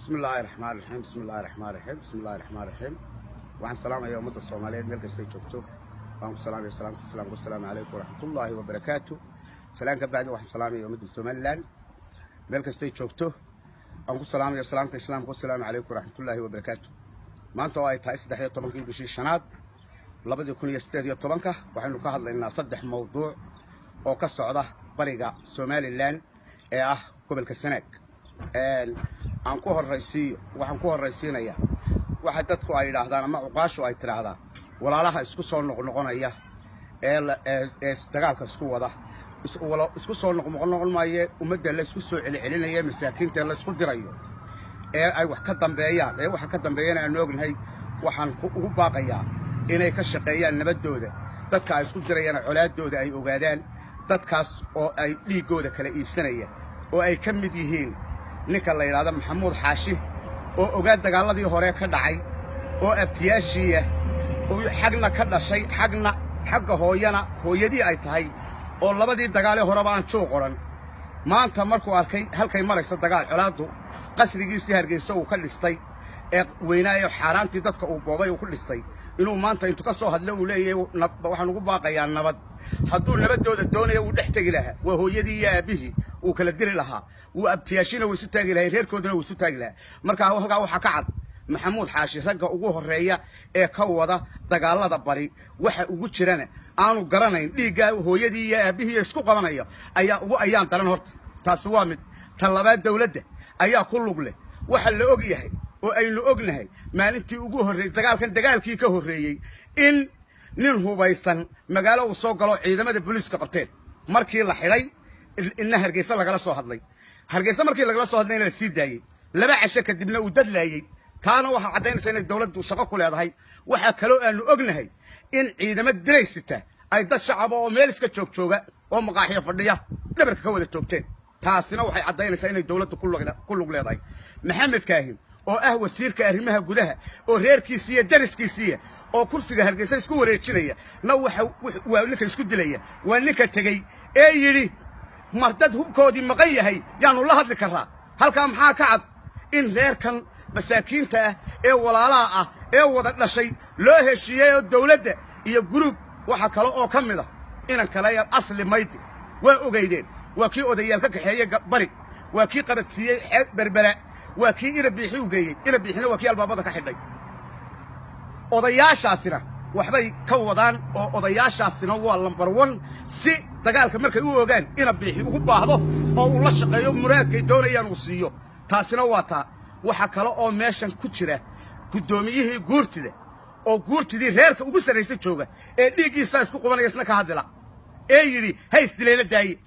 بسم الله الرحمن الرحيم بسم الله الرحمن الرحيم بسم الله الرحمن الرحيم وعن سلام يا أمة الصومالية ملك السيد وعن سلام يا سلام والسلام عليكم ورحمة الله وبركاته سلام كبعد وعن سلام يا أمة الصومالية ملك السيد وعن سلام يا سلام والسلام عليكم ورحمة الله وبركاته ما أنت وايد تايس دحية طبعا كي بشي شناد لابد يكون يستدي طبعا وحنا كهذا لنا صدح موضوع أو كالصعدة بريقة سوماليلاند قبل كسنك aan ku horeysiyo waxaan ku horeysiinaya waxa dadku ay yiraahdaan ama uqaasho ay tiraahdaa walaalaha isku soo noqnoqonaya ee dagaalka isku wada isku soo noqnoqonaya ummadda la isku soo celinaya masaakiinta la isku dirayo ee ay wax ka dambeeyaan waxa ka dambeeyana aan ognahay waxaan ugu baaqayaa inay ka shaqeeyaan nabadooda dadka ay isku dirayaan colaadooda ay ogaadaan dadkaas oo ay dhiigooda kala iibsanayaan oo ay ka mid yihiin ninka la yiraahdo maxamuud xaashi oo ogaad dagaaladii hore ka dhacay oo abtiyaashiya oo xagna ka dhashay xagga hooyadii ay tahay oo labadii dagaal ee horeba aan joog qoran maanta markuu arkay halkay marayso dagaal colaadu qasrigiisii Hargeysa uu ka dhistay ee weynaayo xaaraantii dadka uu boobay uu ku dhistay inuu maanta intuu ka soo hadlo uu leeyahay waxaan ugu baaqayaa nabad hadduu nabadooda doonayo uu dhex tagi lahaa waa hooyadii iyo aabihii uu kala diri lahaa uu abtiyaashina uu isu taagi lahaa reerkoodana uu isu taagi lahaa marka halkaa waxa ka cad maxamuud xaashi ragga ugu horeeya ee ka wada dagaalada bari waxa ugu jirana aanu garanayn dhiigga hooyadii iyo aabihii isku qabanaya ayaan daran horta taasi waa mid talabaad dawladda ayaa ku lug leh waxa la og yahay oo aynu ognahay maalintii ugu horeeyay dagaalkii ka horeeyay in nin hubaysan magaalo uu soo galo ciidamada booliiska qabteen markii la xidhay in Hargeysa lagala soo hadlay Hargeysa markii lagala soo hadlayna la sii daayay laba casho kadibna uu dadlaayay taana waxa cadeynaysa in dawladdu shaqo ku leedahay waxa kale oo aanu ognahay in ciidamada direysita ay dad shacab oo meel iska jooga oo maqaaxiyo fadhiya dhabarka ka wada joogteen taasina waxay cadeynaysaa in dawladdu ku lug leedahay maxamed kaahin oo wasiirka arrimaha gudaha oo reerkiisa iyo dariskiisa oo kursiga Hargeysa isku wareejinaya waa ninka isku dilaya waa ninka tagay ee yiri mardad hubkoodii maqan yahay yaanu la hadli karaa halka maxaa ka cad in reerkan masaakiinta ee walaalaha ee wada dhashay loo heshiiyay dawladda iyo group waxa kale oo kamid ah inan kala yar asli maydi waa ogeydeen waa kii odayaal ka kaxeeyay bari waa kii qaradsiiyay xeeb berbera waa kii irabiixi u geeyay irabiixina waa kii albaabada ka xidhay odayaashaasina waxbay ka wadaan oo odayaashaasina waa lambar 1 si dagaalka markay u ogaan irabiixi ugu baahdo oo uu la shaqeeyo muraadkay doonayaan uu siiyo taasina waa taa waxa kale oo meeshan ku jira gudoomiyihii guurtida oo guurtidii reerka ugu sareysay jooga ee dhiigiisa isku qabanaya isna ka hadla ee yiri hays dileena daay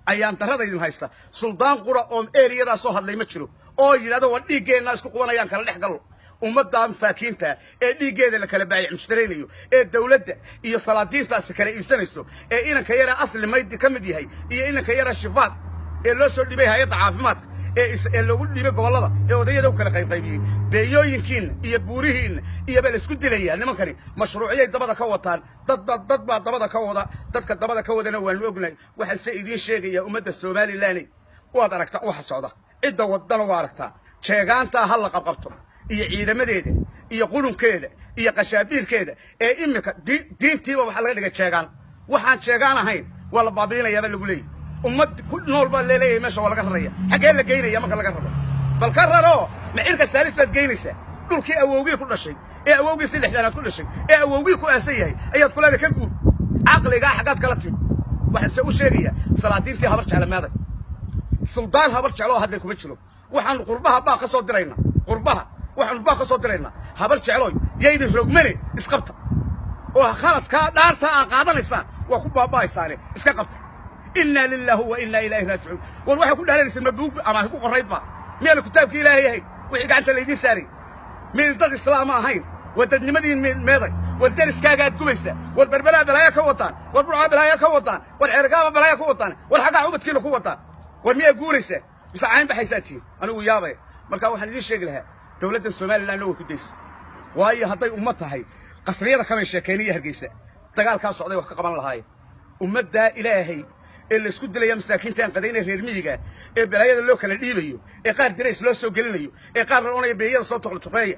ayaan darada idin haysta suldaan qura oo eeriyada soo hadlay ma jiro oo yiraahdo waa dhiigeena isku qabanayaan kala dhex gal ummadda masaakiinta ee dhiigeeda la kala baayic mushtareynayo ee dawladda iyo salaadiintaas kala iibsanayso ee inanka yara asli maydi kamid yahay iyo inanka yara shifaad ee loo soo dhibay hay'adda caafimaadka ee loogu dhibay gobolada ee odayada u kala qaybiyay beeyooyinkiin iyo buurihiin iyo bal isku dilayaan nimankani mashruuciyay dabada ka wataan dad baa dabada ka wada dadka dabada ka wadana waan ognahay waxa se idin sheegaya ummadda Soomaaliland waad aragtaa waxa socda cidda wadana waa aragtaa jeegaanta hal la qabqabto iyo ciidamadeeda iyo qulunkeeda iyo qashaabiirkeeda ee imika diintiiba waxa laga dhigay jeegaan waxaan jeegaan ahayn waa la baabiinayaa lagu leeyahay ummad ku nool baa leeyahay meesha waa laga raraya xagee la geynaya marka laga rabo bal ka raro macirka saalisaad geynaysa dhulkii awowgii ku dhashay ee awowgii si lixdanaad ku dhashay ee awowgii ku aasan yahay ayaad kula ka guur aqliga xagaad kala timi waxa uu sheegaya salaadiintii habar jeclamaaday suldaan habar jeclo hadlay kuma jiro waxaan qurbaha baa ka soo dirayna qurbaha waxaan baa ka soo dirayna habar jeclooy yeeydi rogmane isqabta oo khaladka dhaarta aan qaadanaysan waa ku baabaaysaan iska qabta inna lillahi wa inna ilayhi raaji'un war waxa ku dhaalanaysan mabuub ama ku qorayba meel kitaabka ilaahay wixii gacanta leedin saari meel dad islaam ahayn wadadnimadii meeday war dariskaaga aad gubaysa war berbera balaya ka wadaan war burca balaya ka wadaan war xergaaba balaya ka wadaan war xaga ubadkiina ku wadaan war miyaa guuraysa bisa aan baxaysaati anigu yaabay marka waxaan idin sheegi lahaa dawladda Soomaaliland oo ku deysay waayo haday ummad tahay qasriyada kama sheekeynaya Hargeysa dagaalka socday wax ka qaban lahaay ummadda ilaahay اللي اسكو دليا مساكين تان قدينا رير ميديغا بلايada loo kala dhiibayo qaar dirays loo soo gelinayo qaar roonay beeyada soo toqoltoqeeya